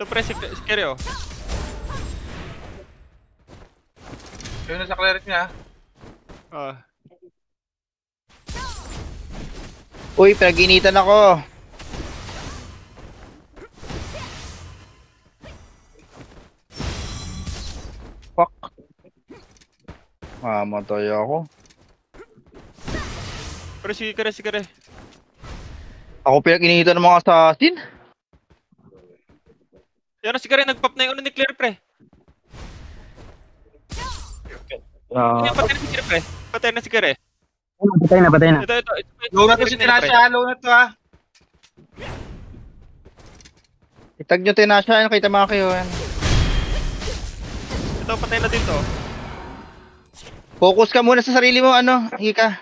Ito pre, si Kerry oh. Yun na sa cleric niya. Ah. Uy, pinag-initan ako. Fuck. Mamatay ako. Pre, si Kerry. Ako pinag-initan ng mga assassin. Yan na si Kerry, nag-pop na yung ulo ni Claire pre. Ay, patay na si Kerry pre. Patay na si Kerry. Patay na. Ito. Low na to si Tinasha, low na to ha. Itag nyo Tinasha, kay Tamaki yun. Ito, patay na din to. Focus ka muna sa sarili mo, ano, Hika.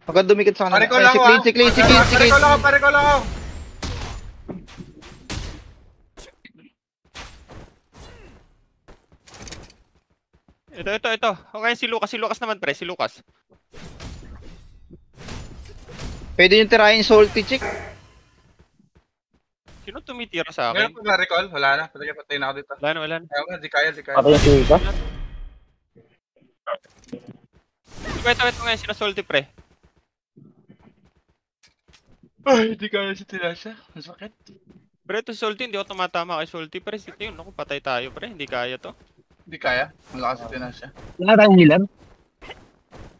Pagka dumikit sa kanila. Pare ko lang ako ha. Si Clean. Pare ko lang ako. Ito. Okay, si Lucas naman pre, si Lucas. Pwede yung tirahin salty chick. Sino tumitira sa Meron akin? pa ba recall? Wala na. Patay na ako dito. Wala na. Ayaw nga, di kaya. Patay yung Hika. Ito nga, sino salty pre. Ay, di kaya si Tinasha. Ang sakit. Pre, ito salty, hindi ako tumatama kay salty pre. Ito yun, naku, patay tayo pre, hindi kaya to. Di kaya. Malakas si Tinasha. Wala tayong healer.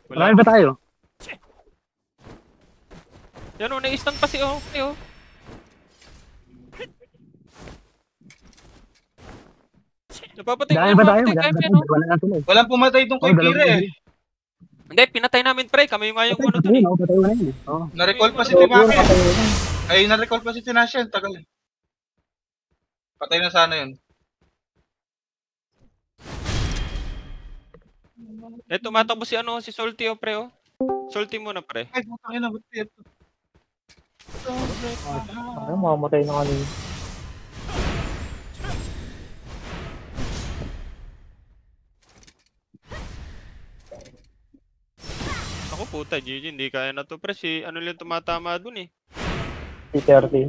Marami ba tayo? Yan o, na-stun pa si okay oh. Napapatay Dahil ba tayo? no? Wala na tuloy. Walang pumatay itong kay Kira eh. Hindi, pinatay namin pre, kami yung nga yung ano to Patay eh. na, patay mo na yun eh. Oo. Na-recall pa si Puro Timaki. patay mo na. Ay, na-recall pa si Tinasha. Ang tagal eh. Patay na sana yun. Eh, tumatakbo si ano, si Salty oh pre oh. Salty muna pre. Ay, putang ina. Ba't ito? Ay, mamamatay na kanina. Ako puta, GG, hindi kaya na to pre. Si ano lang tumatama dun eh. P13.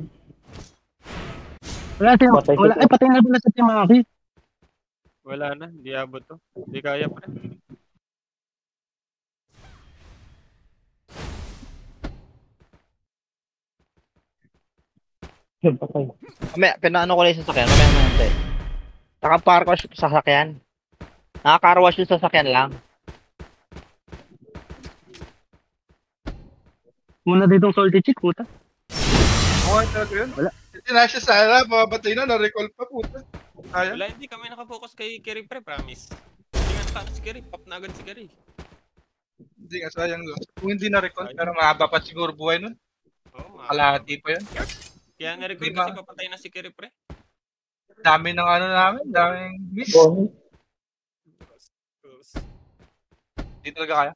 Wala. Ay, patay na pala sa Timaki. Wala na, hindi abot to. Hindi kaya pre. Patay. May pinaano ko lang yung sasakyan. Mamaya naman. Naka-park wash sa sasakyan. Naka-car wash yung sasakyan lang. Muna ditong salty chick, puta. Okay, talaga yun. Wala. Si Tinasha sana, mabatay na. Na-recall pa, puta. Kaya. Wala, hindi kami nakafocus kay Kerry pre, promise. Hindi nga nakano si Kerry, pop na agad si Kerry. Hindi nga, sayang loss. Kung hindi na-recall, pero mahaba pa siguro buhay nun. Oo, Kalahati pa yun. Kaya nga-record Di ba? kasi papatay na si Kerry pre. Dami ng ano namin, daming miss. Hindi talaga kaya.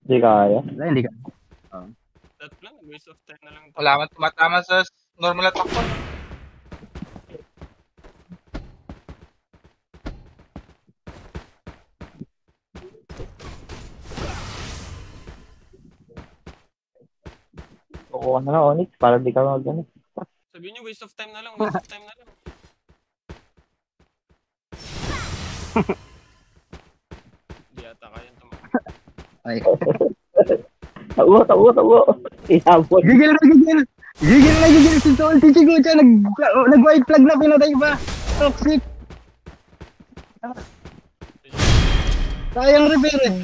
Hindi kaya. Wala, hindi kaya. That lang, waste of time na lang. Wala man tumatama sa normal attack ko. Kukuha na lang, Onyx, para di ka mag-ano. Sabihin niyo, waste of time na lang, waste of time na lang. Hindi ata kaya tumakbo. Ay. Tawo. Ihabot. Gigil si salty chick ko dyan. Nag-white flag na, pinatay pa. Toxic. Sayang repair eh.